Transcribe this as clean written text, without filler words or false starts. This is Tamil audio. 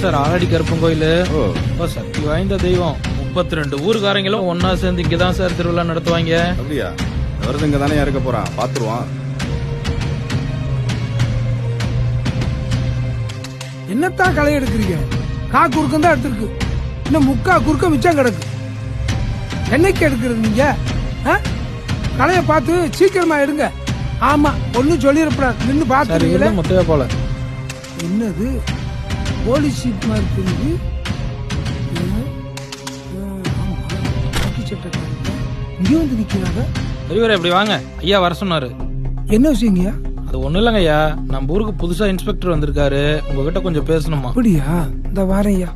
சார் ஆலடி கருப்பன் கோயில். ஓ, சக்தி வாய்ந்த தெய்வம். 32 ஊர்காரங்களும் ஒன்னா சேர்ந்து இங்கதான் சார் திருவிழா நடத்துவாங்க. அப்படியா? வருது இங்க தானே இருக்க போறான், பாத்துருவான். என்னத்தான் களை எடுக்கிறீங்க? குறுக்கம் தான் எடுத்திருக்கு, இன்னும் முக்கா குறுக்கம் மிச்சம் கிடக்கு. என்னைக்கு எடுக்கிறது நீங்க? களைய பார்த்து சீக்கிரமா எடுங்க. ஆமா, ஒன்னும் சொல்லிடப்படாது, நின்னு பாத்துருக்கீங்களே. முத்தையா போல என்னது போலீஸ் ஷீட் மாதிரி தெரியுது. இங்கே வந்து நிக்கிறாங்க. பெரியவரே இப்படி வாங்க, ஐயா வர சொன்னாரு. என்ன விஷயங்கய்யா? அது ஒண்ணும் இல்லைங்க ஐயா, நம்ம ஊருக்கு புதுசா இன்ஸ்பெக்டர் வந்திருக்காரு, உங்ககிட்ட கொஞ்சம் பேசணுமா? அப்படியா? இந்த வாரேன் ஐயா.